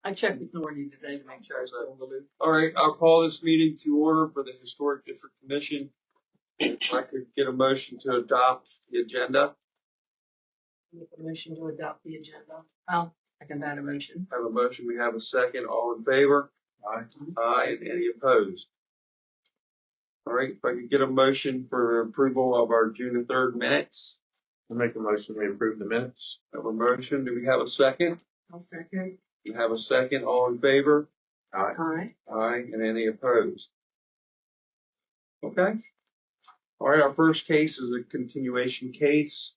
I checked with Nordy today to make sure I was in the loop. All right, I'll call this meeting to order for the Historic District Commission. If I could get a motion to adopt the agenda. Make a motion to adopt the agenda. I'll second that motion. I have a motion. We have a second. All in favor? Aye. Aye. And any opposed? All right, if I could get a motion for approval of our June 3rd minutes. I make a motion we approve the minutes. I have a motion. Do we have a second? I'll second. We have a second. All in favor? Aye. Aye. Aye. And any opposed? Okay. All right, our first case is a continuation case,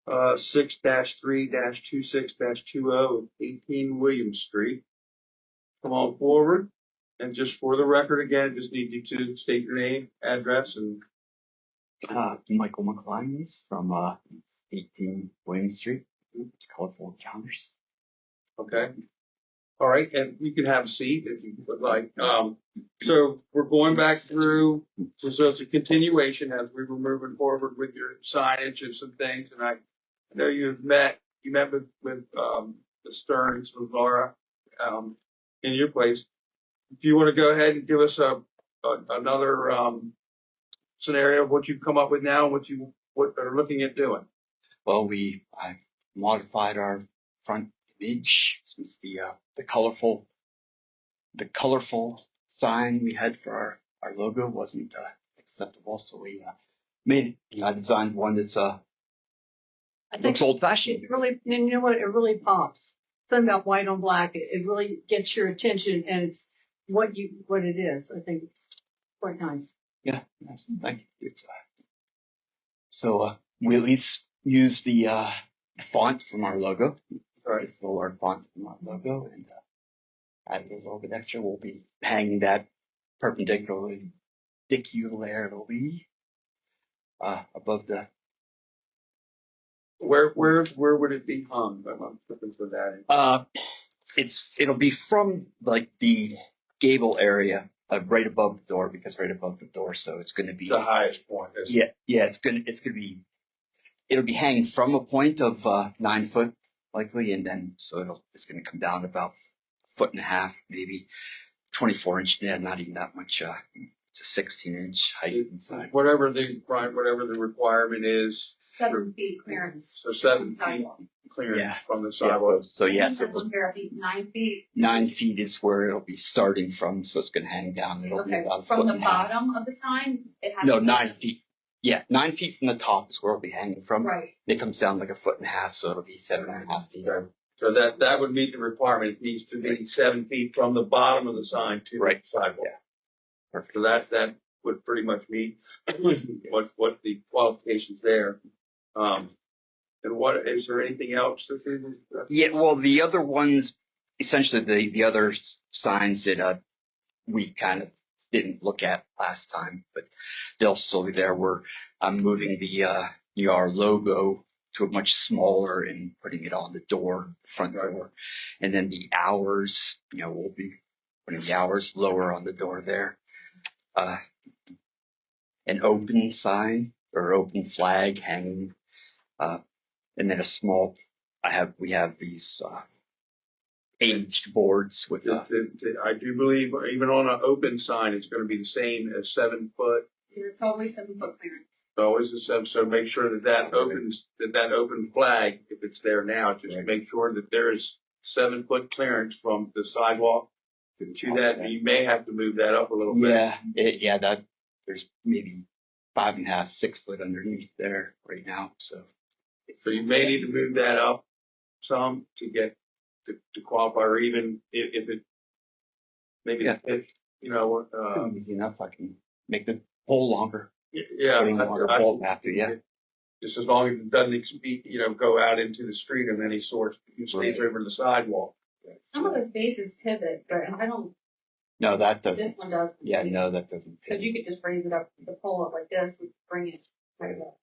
6-3-26-20, 18 Williams Street. Come on forward. And just for the record again, just need you to state your name, address, and Michael McClymonds from 18 William Street. It's Colorful Encounters. okay. All right, and you can have a seat if you would like. So we're going back through, so it's a continuation as we were moving forward with your signage and some things. And I know you met with the Stearns, with Laura, in your place. If you want to go ahead and give us another scenario of what you've come up with now, what are looking at doing. Well, I modified our front image since the colorful sign we had for our logo wasn't acceptable, so we I designed one that's looks old fashioned. It really, and you know what? It really pops. Something about white on black. It really gets your attention, and it's what it is. I think it's quite nice. Yeah, nice. Thank you. It's so we at least use the font from our logo. Right. It's still our font from our logo, and add a little bit extra. We'll be hanging that perpendicularly above the. Where would it be hung? I'm looking for that. It'll be from like the gable area, right above the door, because right above the door, so it's going to be The highest point. Yeah, it's gonna be. It'll be hanging from a point of 9 foot likely, and then so it's going to come down about 1.5 feet, maybe 24 inch. Yeah, not even that much. It's a 16-inch height inside. Whatever the requirement is. 7 feet clearance. So 7 feet clearance from the sidewalk. So yeah, So 9 feet. 9 feet is where it'll be starting from. So it's going to hang down. It'll be Okay. about a From foot the and a half. bottom of the sign, it has No, to be 9 feet. Yeah, 9 feet from the top is where it'll be hanging from. Right. It comes down like a 1.5 feet, so it'll be 7.5 feet. So that would meet the requirement. It needs to be 7 feet from the bottom of the sign to the sidewalk. Yeah. Perfect. So that would pretty much meet what the qualifications there. And what is there anything else? Yeah, well, the other ones, essentially the other signs that we kind of didn't look at last time, but they'll still be there. I'm moving our logo to a much smaller and putting it on the front door, and then the hours, we'll be putting the hours lower on the door there. An open sign or open flag hanging, and then a small. We have these aged boards with. I do believe even on an open sign, it's going to be the same as 7 foot. It's always 7 foot clearance. Always a 7. So make sure that open flag, if it's there now, just make sure that there is 7 foot clearance from the sidewalk to that. And you may have to move that up a little bit. Yeah, there's maybe 5.5, 6 foot underneath there right now. So you may need to move that up some to get to qualify, or even if it maybe easy enough. I can make the pole longer. Yeah, just as long as it doesn't go out into the street of any sort. It stays over the sidewalk. Some of those bases pivot, but I don't. No, that doesn't. This one does. Yeah, no, that doesn't. Because you could just raise it up, the pole up like this, we bring it right up.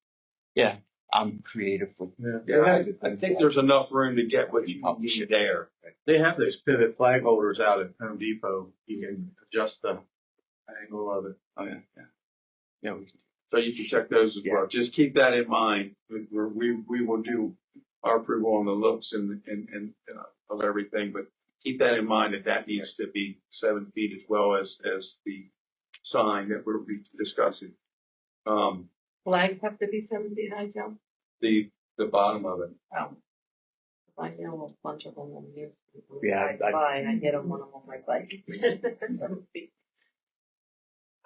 Yeah, I'm creative with. Yeah, I think there's enough room to get what you need there. They have those pivot flag holders out at Home Depot. You can adjust the angle of it. Oh yeah. Yeah, we can. So you can check those as well. Just keep that in mind. We will do our approval on the looks and of everything, but keep that in mind that needs to be 7 feet as well as the sign that we'll be discussing. Flags have to be 7 feet high, Joe? The bottom of it. Oh. 'Cause I know a bunch of them on the Yeah, I get them when I'm on my bike.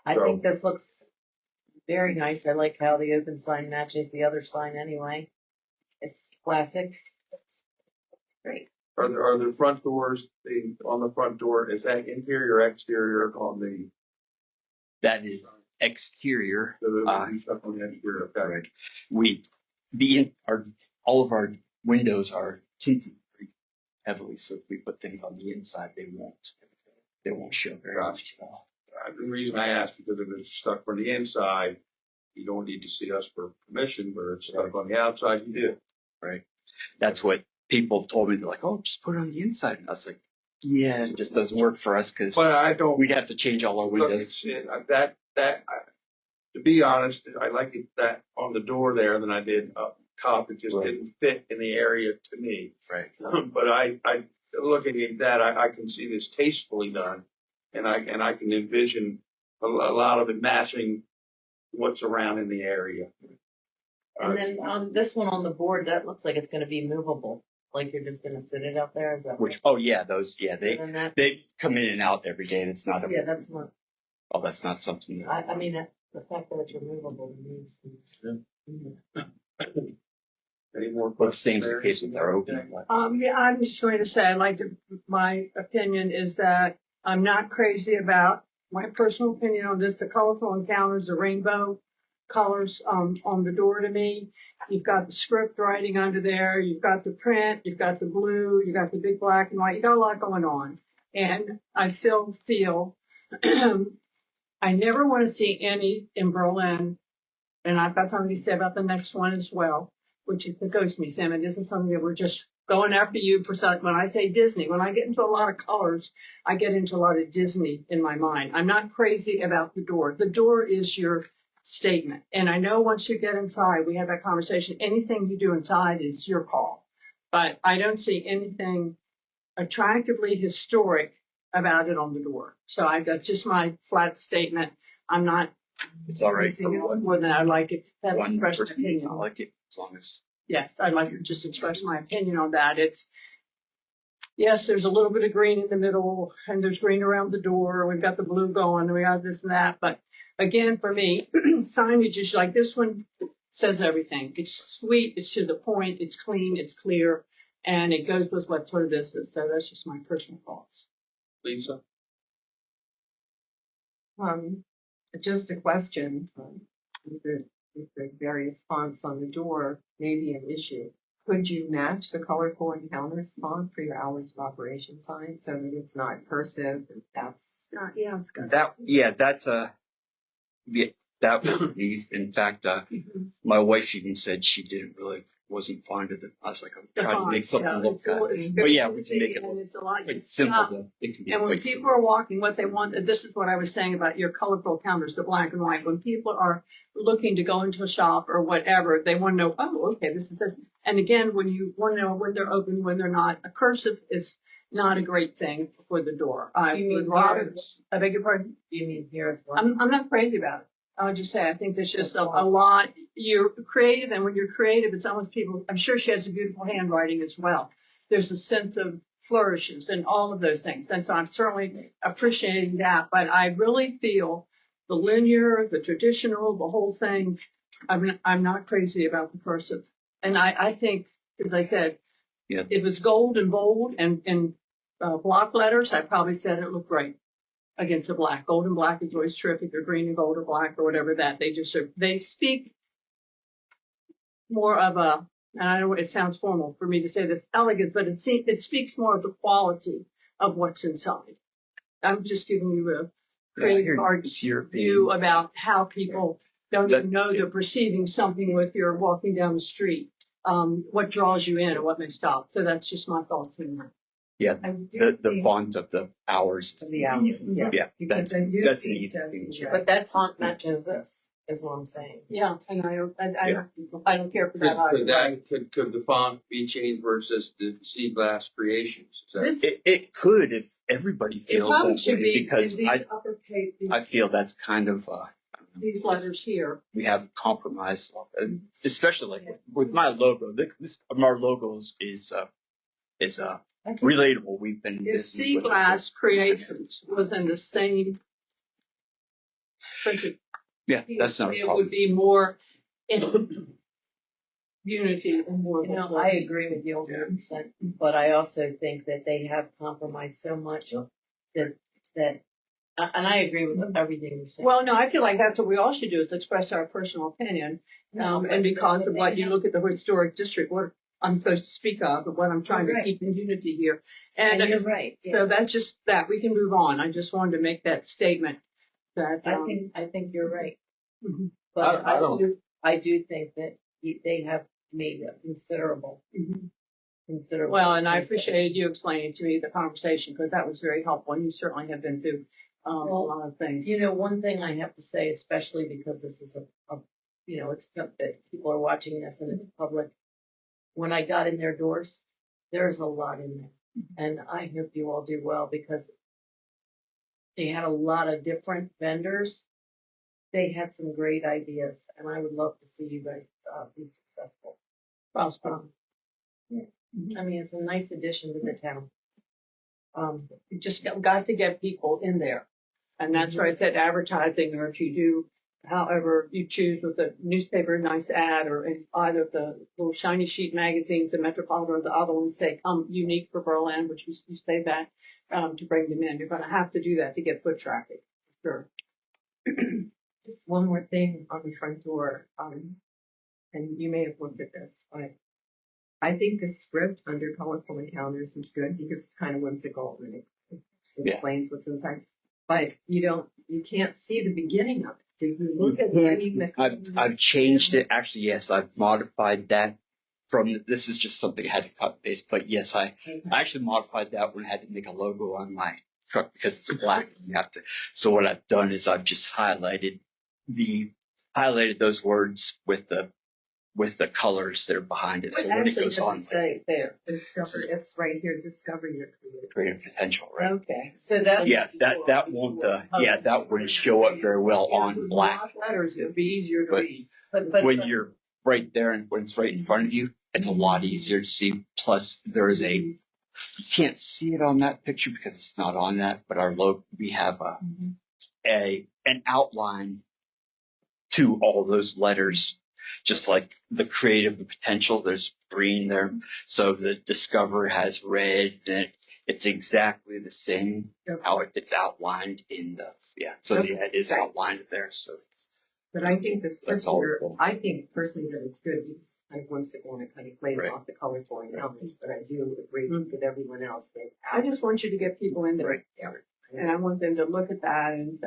I So- think this looks very nice. I like how the open sign matches the other sign anyway. It's classic. It's great. Are the front doors, on the front door, is that interior or exterior on the, That is exterior. stuff on the exterior? Okay. Right. All of our windows are tinted pretty heavily, so if we put things on the inside, they won't show very much at all. The reason I asked, because if it's stuck from the inside, you don't need to see us for permission, but it's stuck on the outside, you do. Right. That's what people told me. They're like, "Oh, just put it on the inside." And I was like, "Yeah, it just doesn't work for us because But I don't, we'd have to change all our look, windows." to be honest, I like it that on the door there than I did up top. It just Right. didn't fit in the area to me. Right. But I looking at that, I can see this tastefully done, and I can envision a lot of it matching what's around in the area. And then on this one on the board, that looks like it's gonna be movable. Like you're just gonna sit it out there, is that? Which, oh yeah, those, yeah, right? And that, they come in and out every day. And it's not yeah, that's not, that's not something. I mean, the fact that it's removable means. Any more Well, the same questions? is the case with our open. Yeah, I'm just going to say, my opinion is that I'm not crazy about, my personal opinion on this, the colorful encounters, the rainbow colors, on the door to me. You've got the script writing under there, you've got the print, you've got the blue, you've got the big black and white, you got a lot going on. And I still feel, I never want to see any in Berlin, and I've got something to say about the next one as well, which is the Ghost Museum. It isn't something that we're just going after you for something. When I say Disney, when I get into a lot of colors, I get into a lot of Disney in my mind. I'm not crazy about the door. The door is your statement. And I know once you get inside, we have that conversation, anything you do inside is your call. But I don't see anything attractively historic about it on the door. So that's just my flat statement. I'm not It's all right. anything else more than I like it. That's One fresh person, opinion. I like it as long as. Yeah, I'd like to just express my opinion on that. Yes, there's a little bit of green in the middle and there's green around the door. We've got the blue going and we got this and that. But again, for me, signage is like this one says everything. It's sweet. It's to the point. It's clean. It's clear. And it goes with what sort of this is. So that's just my personal thoughts. Lisa? Just a question, with the various fonts on the door may be an issue. Could you match the colorful encounters font for your hours of operation sign so that it's not cursive and that's Yeah, it's good. That was neat. In fact, my wife even said she wasn't fond of it. I was like, I'm trying to make something look good. But yeah, we can make it look It's a lot. quite simple. Though. It can be And when quite people simple. are walking, what they want, this is what I was saying about your colorful counters, the black and white. When people are looking to go into a shop or whatever, they want to know, oh, okay, this is this. And again, when you want to know when they're open, when they're not, a cursive is not a great thing for the door. I You mean would rather, here? I beg your pardon? you mean here as well. I'm not crazy about it. I would just say, I think there's just a lot, you're creative, and when you're creative, it's almost people, I'm sure she has a beautiful handwriting as well. There's a sense of flourishes and all of those things. And so I'm certainly appreciating that, but I really feel the linear, the traditional, the whole thing, I'm not crazy about the cursive. And I think, as I said, Yeah. if it's gold and bold and block letters, I probably said it looked great against a black. Gold and black is always terrific, or green and gold or black or whatever that. They speak more of a, and I know it sounds formal for me to say this, elegant, but it speaks more of the quality of what's inside. I'm just giving you a creative artist's view about how people don't even know they're perceiving something with you're walking down the street. What draws you in and what may stop. So that's just my thoughts on that. Yeah, I do the think- font of the hours. Of the hours, yes. Yeah, Because that's I do an think easy that thing. the, But that font matches this. is what I'm saying. Yeah, and I don't care for that Could either. could the font be changed versus the Sea Glass Creations? Is that- This, It could if everybody it feels probably that should way, be because these I uppercase, I feel that's kind of these letters here. we have compromise, especially like with my logo. This our logos is relatable. We've been If business Sea with it. Glass Creations was in the same printed Yeah, that's not a it problem. would be more in unity and more. You know, I agree with you 100%, but I also think that they have compromised so much that, and I agree with everything you're saying. Well, no, I feel like that's what we all should do is express our personal opinion. And because of what you look at the historic district, what I'm supposed to speak of, and what I'm trying to Right. keep in unity here. and And you're right. so that's just that. We can move on. I just wanted to make that statement that, I think you're right. Mhm. But I don't- I do think that they have made a considerable. well, and I appreciated you explaining to me the conversation because that was very helpful. And you certainly have been through a lot of things. You know, one thing I have to say, especially because this is it's that people are watching this and it's public. When I got in their doors, there's a lot in there. And I hope you all do well because they had a lot of different vendors. They had some great ideas and I would love to see you guys be successful. Prosper. I mean, it's a nice addition to the town. You just got to get people in there. And that's where I said advertising, or if you do, however you choose with a newspaper, nice ad, or in either of the little shiny sheet magazines, the Metropolitan or the other ones say, come unique for Berlin, which you say that, to bring them in. You're going to have to do that to get foot traffic. Sure. Just one more thing on the front door, and you may have looked at this, but I think the script under colorful encounters is good because it's kind of whimsical and it explains what's inside. But you can't see the beginning of it. Did you look at I've changed it. Actually, yes, I've modified that from, this is just something I had to cut and paste, but yes, I actually modified that when I had to make a logo on my truck because it's black. You have to, so what I've done is I've just highlighted those words with the colors that are behind it. What So when it actually goes does on, it say there? Discover, it's right here, discover your creative. creative potential, right? Okay. So that, Yeah, that wouldn't show up very well on black. Block letters, it would be easier to But- read. but When you're right there and when it's right in front of you, it's a lot easier to see. Plus, there is you can't see it on that picture because it's not on that, but our logo, we have an outline to all those letters, just like the creative potential. There's green there, so the discover has red, and it's exactly the same how it's outlined in the So it is outlined there. So it's, But I think this That's script all here, cool. I think personally that it's good because it's kind of whimsical and it kind of plays Right. off the colorful encounters, but I do agree with everyone else that. I just want you to get people in there. Right, yeah. And I want them to look at that and,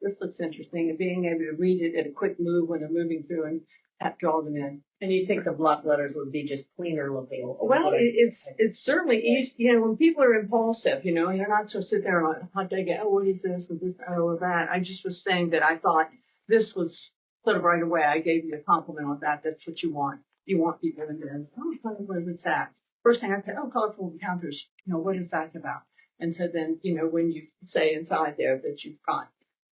this looks interesting, and being able to read it at a quick move when they're moving through and draw them in. And you think the block letters would be just cleaner looking? Well, it's certainly easy, when people are impulsive, and you're not to sit there and like, hot day, what is this and this, that. I just was saying that I thought this was sort of right away. I gave you a compliment on that. That's what you want. You want people in there. What is that? First thing I said, colorful encounters. What is that about? And so then, when you say inside there that you've got,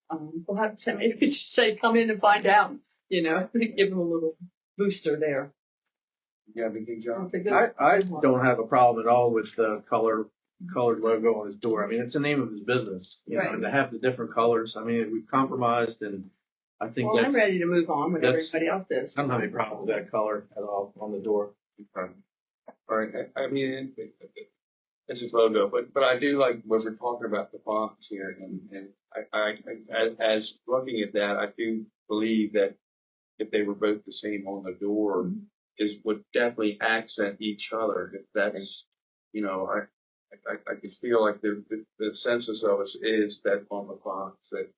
we'll have to maybe just say, come in and find out, give them a little booster there. You have anything, John? That's a good. I don't have a problem at all with the colored logo on his door. I mean, it's the name of his business, Right. and to have the different colors. I mean, we've compromised, and I think Well, I'm ready to move on with that's- everybody else is. I don't have any problem with that color at all on the door. Okay. All right. I mean, it's a logo, but I do like what we're talking about the fonts here, and I as looking at that, I do believe that if they were both the same on the door, would definitely accent each other. If that's, I could feel like the census of us is that on the fonts that.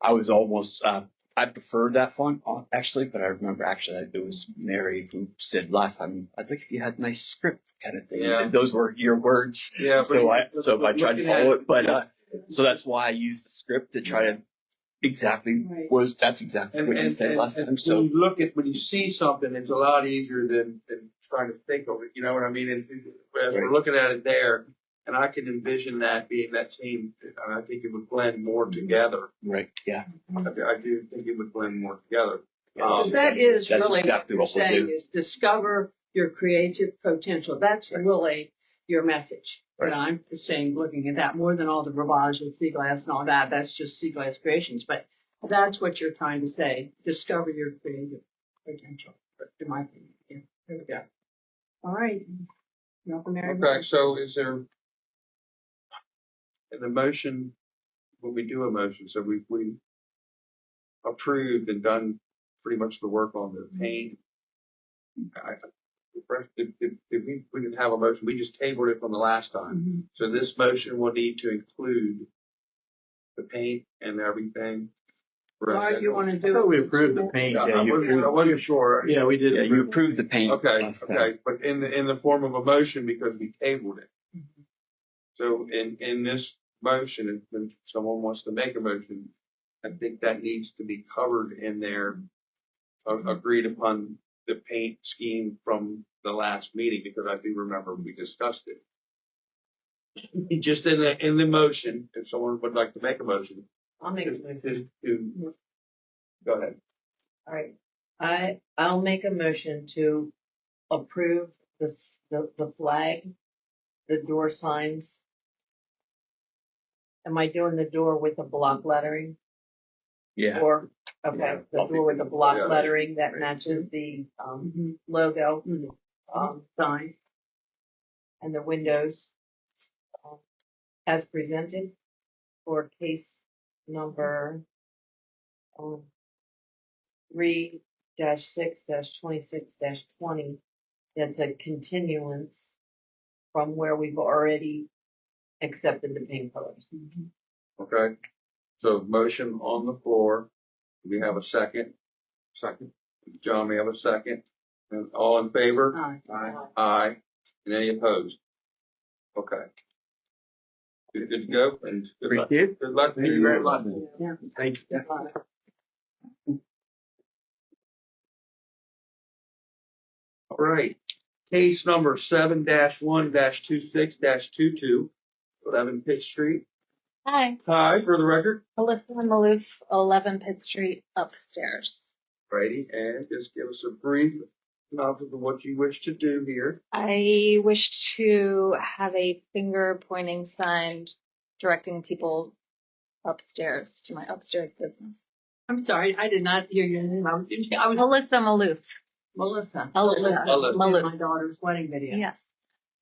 I was almost, I preferred that font actually, but I remember actually it was Mary who said last time, I think if you had nice script kind of thing. Yeah. And those were your words. Yeah. So I tried to looking at follow it, but so that's why I used the script to try to exactly Right. that's exactly what you said last time. when So you look at, when you see something, it's a lot easier than trying to think of it, you know what I mean? And as we're Right. looking at it there, and I can envision that being that same, and I think it would blend more together. right, yeah. I do think it would blend more together. Because that is That's really exactly what you're what we'll saying do. is discover your creative potential. That's really your message. Right. And I'm just saying, looking at that more than all the Ravage and Sea Glass and all that, that's just Sea Glass Creations. But that's what you're trying to say. Discover your creative potential, in my opinion. Yeah. There we go. All right. Welcome, Mary. Okay, so is there, in the motion, when we do a motion, so we approved and done pretty much the work on the paint. We didn't have a motion, we just tabled it from the last time. Mhm. So this motion will need to include the paint and everything. Or you want to I do thought it? we approved the paint. Yeah, Yeah, I wasn't sure. Yeah, we did. Yeah, you approved the paint Okay, last time. okay, but in the form of a motion because we tabled it. So in this motion, if someone wants to make a motion, I think that needs to be covered in there, agreed upon the paint scheme from the last meeting, because I do remember we discussed it. Just in the motion, if someone would like to make a motion. I'll make a motion. Go ahead. All right, I'll make a motion to approve the flag, the door signs. Am I doing the door with the block lettering? Yeah. Or, okay, Yeah. the door with the block Yeah. lettering that matches the, logo, sign. And the windows, as presented for case number, 3-6-26-20. That's a continuance from where we've already accepted the paint colors. Okay, so motion on the floor. Do we have a second? Second. John, may I have a second? And all in favor? Aye. Aye. And any opposed? Okay. Good to go, and good luck. Appreciate it. Good luck. Thank you very much. Thank you. All right. Case number 7-1-26-22, 11 Pitt Street. Hi, Hi, for the record. Alyssa Maloof, 11 Pitt Street, upstairs. Righty, and just give us a brief synopsis of what you wish to do here. I wish to have a finger pointing sign directing people upstairs to my upstairs business. I'm sorry, I did not hear your name. I was Alyssa Maloof. Melissa. Alyssa Alyssa. Maloof. My daughter's wedding video. Yes.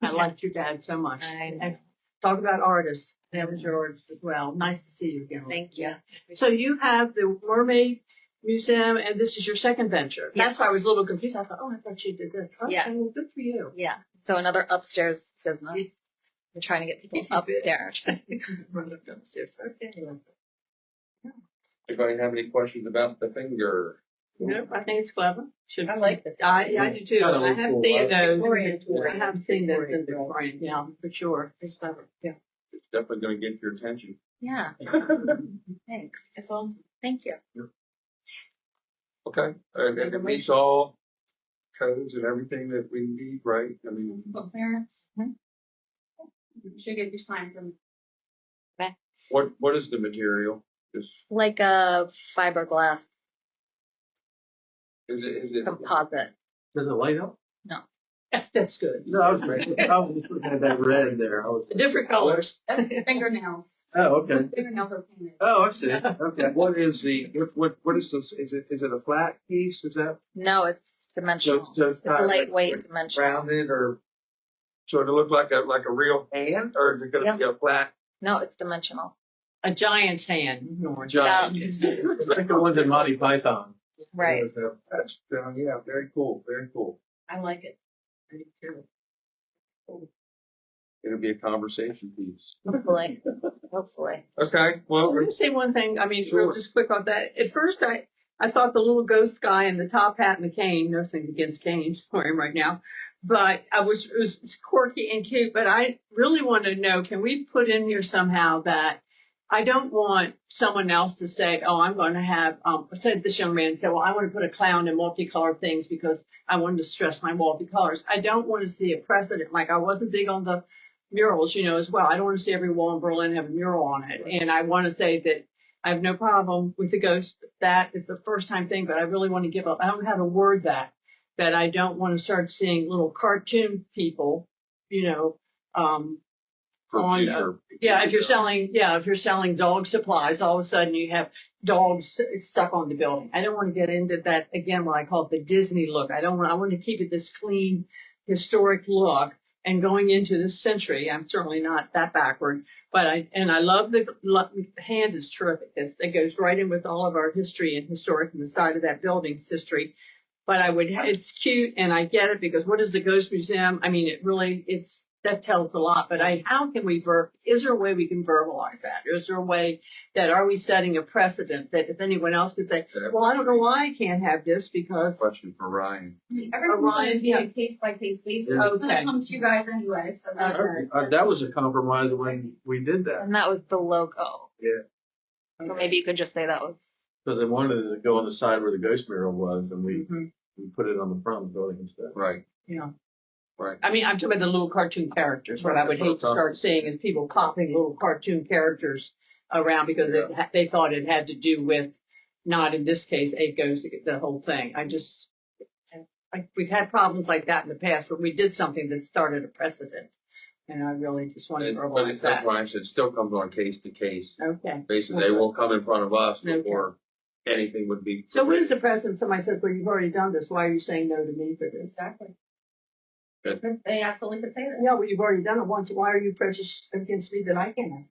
I liked your dad so much. I know. Excellent. Talk about artists. That was your artist as well. Nice to see you again. Thank you. So you have the Mermaid Museum, and this is your second venture. That's Yes. why I was a little confused. I thought, oh, I thought she did this. Okay, Yeah. well, good for you. Yeah. So another upstairs business. I'm trying to get people upstairs. Run up downstairs. Okay. Anybody have any questions about the finger? Nope, I think it's clever. Should I like the. I do too. Kinda I old have school, seen right? those. Victorian. I have seen those in Victorian. Victorian, yeah, for sure. It's clever. Yeah. It's definitely going to get your attention. Yeah. Thanks. It's awesome. Thank you. Okay, and it meets all codes and everything that we need, right? I mean, Book clearance. Hmm. You should get your sign from. what is the material? Is Like a fiberglass it composite. Does it light up? That's good. No, I was just looking at that red there. I was. Different colors. That's fingernails. Oh, okay. Fingernails are painted. Oh, I see. Okay. what is the what is this? Is it a flat piece? Is that No, it's dimensional. so It's lightweight dimensional. rounded, or so it'll look like a real hand, or is it going to be a flat No, it's dimensional. A giant's hand, Norm. giant? It's like the ones in Monty Python. Right. That's yeah, very cool, very cool. I like it. I do too. It'll be a conversation piece. Hopefully. Hopefully. Okay, well, I'm going to say one thing. I mean, Sure. real just quick on that. At first, I thought the little ghost guy in the top hat and the cane, nothing against canes for him right now, but it was quirky and cute. But I really want to know, can we put in here somehow that I don't want someone else to say, oh, I'm going to have, said this young man said, well, I want to put a clown in multicolored things because I wanted to stress my multicolors. I don't want to see a precedent. Like I wasn't big on the murals, as well. I don't want to see every wall in Berlin have a mural on it. And I want to say that I have no problem with the ghost. That is the first time thing, but I really want to give up. I don't know how to word that I don't want to start seeing little cartoon people, For on, future. if you're selling dog supplies, all of a sudden you have dogs stuck on the building. I don't want to get into that again, what I call it the Disney look. I want to keep it this clean, historic look. And going into this century, I'm certainly not that backward, but I love the hand is terrific. It goes right in with all of our history and historic and the side of that building's history. But it's cute and I get it because what is the Ghost Museum? I mean, that tells a lot, but how can is there a way we can verbalize that? Is there a way that are we setting a precedent that if anyone else could say, well, I don't know why I can't have this because. Question for Ryan. Everything's going to be a case by case basis. Yeah. It's going to come to you guys anyway, so That was a compromise when we did that. And that was the logo. Yeah. So maybe you could just say that was. Because they wanted it to go on the side where the ghost mural was, and we Mhm. put it on the front of the building instead. Right. Yeah. Right. I mean, I'm talking about the little cartoon characters. What I would hate to start seeing is people copying little cartoon characters around because they thought it had to do with, not in this case, it goes to the whole thing. We've had problems like that in the past where we did something that started a precedent. And I really just wanted to But verbalize it's that. Ryan said, it still comes on case to case. Okay. Basically, they will come in front of us Okay. before anything would be. So what is the precedent? Somebody says, well, you've already done this. Why are you saying no to me for this? exactly. Good. They absolutely could say that. Yeah, well, you've already done it once. Why are you prejudiced against me that I can't?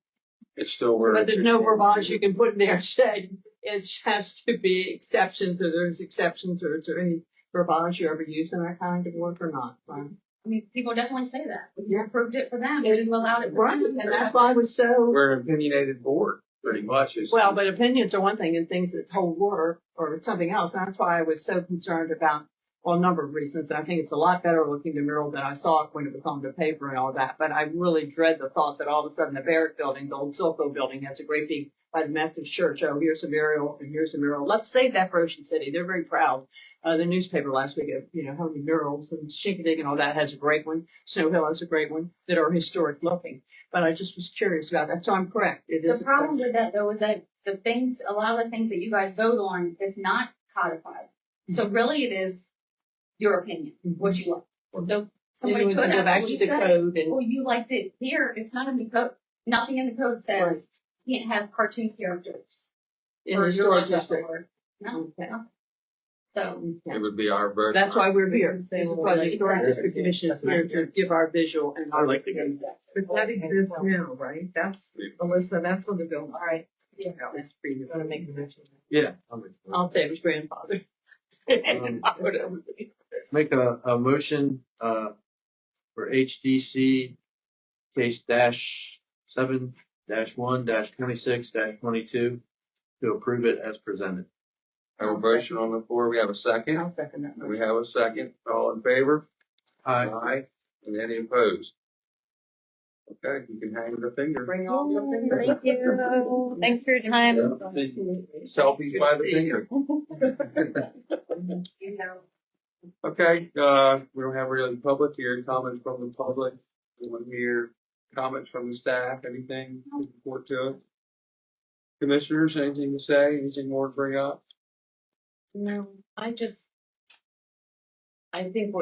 It's still where. But there's no verbiage you can put in there saying it has to be exceptions or there's exceptions or is there any verbiage you ever use in that kind of work or not? Right. I mean, people definitely say that. You Yeah. approved it for them, you allowed it for Right, them. and that's why I was so, We're an opinionated board, pretty much. well, but opinions are one thing and things that hold water or something else. And that's why I was so concerned about, well, a number of reasons. And I think it's a lot better looking the mural than I saw it when it was on the paper and all that. But I really dread the thought that all of a sudden the Barrett building, the old Silco building, has a great big, by the Methodist Church, oh, here's a mural and here's a mural. Let's save that for Ocean City. They're very proud. The newspaper last week of, how many murals and Shinkadig and all that has a great one. Snow Hill has a great one that are historic looking. But I just was curious about that. So I'm correct. It is The problem with that though is that a lot of the things that you guys vote on is not codified. So really it is your opinion, what you like. So somebody you could go back to absolutely the say, code and well, you liked it here. It's not in the code. Nothing in the code says you can't have cartoon characters. in or the your historic logo district. or- No, Okay. nothing. So, It would be our version. That's why we're here. This Say, is well, why the like Historic that. District Commission is here to give our visual and our. I'd like to go. But that exists now, right? That's, Alyssa, that's on the building. All right, Yeah, that was You want to make a motion? Yeah. I'll say it was grandfather. Whatever. Make a motion, for HDC case -7-1-26-22 to approve it as presented. Have a motion on the floor. We have a second. I'll second that. We have a second. All in favor? Aye. And any opposed? Okay, you can hang the finger. Bring all the fingers. Thank you. Thanks for your time. Selfies by the finger. Okay, we don't have really public here. Comments from the public? Anyone here? Comments from the staff? Anything to report to us? Commissioners, anything to say? Anything more to bring up? No, I think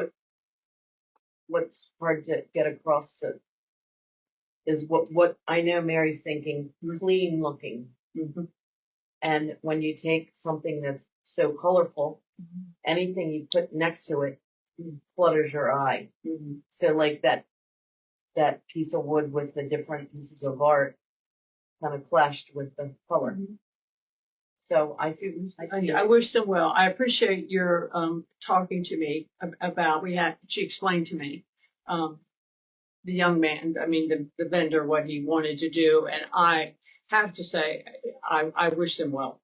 what's hard to get across to is what I know Mary's thinking, clean looking. Mhm. And when you take something that's so colorful, anything you put next to it clutters your eye. Mhm. So like that piece of wood with the different pieces of art kind of clashed with the color. So I see. I wish them well. I appreciate your talking to me about. She explained to me the young man. I mean the vendor what he wanted to do, and I have to say I wish them well.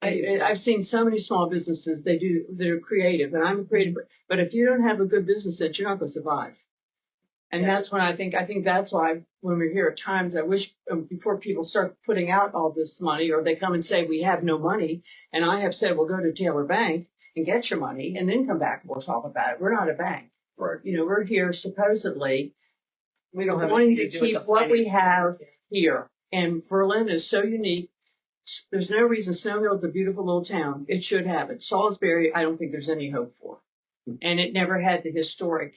I've seen so many small businesses they're creative, and I'm a creative. But if you don't have a good business sense, you're not going to survive. And that's when I think that's why when we're here at times, I wish before people start putting out all this money or they come and say, we have no money. And I have said, well, go to Taylor Bank and get your money and then come back and we'll talk about it. We're not a bank. Right. You know, we're here supposedly We don't have wanting anything to do with keep the what we finance. have here. And Berlin is so unique. There's no reason Snow Hill is a beautiful little town. It should have it. Salisbury, I don't think there's any hope for. And it never had the historic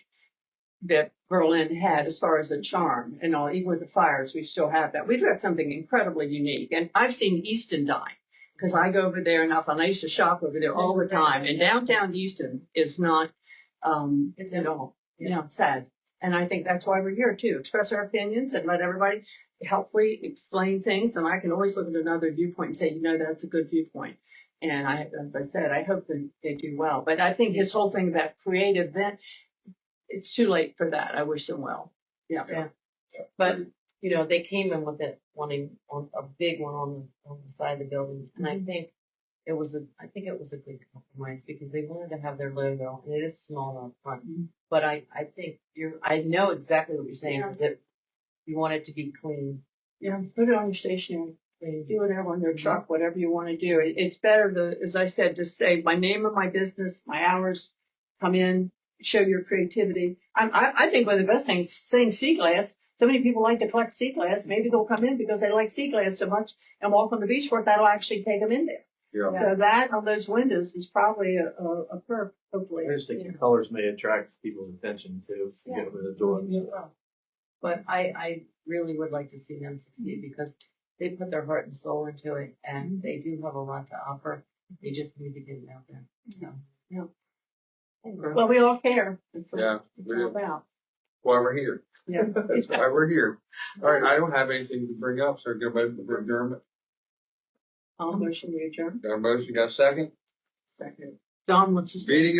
that Berlin had as far as the charm and all. Even with the fires, we still have that. We've got something incredibly unique. And I've seen Easton die because I go over there enough and I used to shop over there all the time. And downtown Easton is not, it's at all, you know, it's sad. And I think that's why we're here too. Express our opinions and let everybody helpfully explain things. And I can always look at another viewpoint and say, you know, that's a good viewpoint. And as I said, I hope that they do well. But I think his whole thing about creative event, it's too late for that. I wish them well. Yeah. But, you know, they came in with it, wanting on a big one on the side of the building. And I think it was a good compromise because they wanted to have their logo and it is small up front. But I think I know exactly what you're saying because you want it to be clean. Yeah. Put it on your stationery. Do whatever on your truck, whatever you want to do. It's better to, as I said, just say my name of my business, my hours, come in, show your creativity. I think one of the best things, saying sea glass. So many people like to collect sea glass. Maybe they'll come in because they like sea glass so much and walk on the beach for it. That'll actually take them in there. Yeah. So that on those windows is probably a perk, hopefully. I just think the colors may attract people's attention too, to get them in the door. But I really would like to see them succeed because they put their heart and soul into it and they do have a lot to offer. They just need to get it out there. So, yeah. Well, we all care. That's what Yeah, it's we all do. about. Why we're here. Yeah. That's why we're here. All right, I don't have anything to bring up, so go back to the adjournment. I'll motion we adjourn. Got a motion, got a second? Second. Don wants to say. Meeting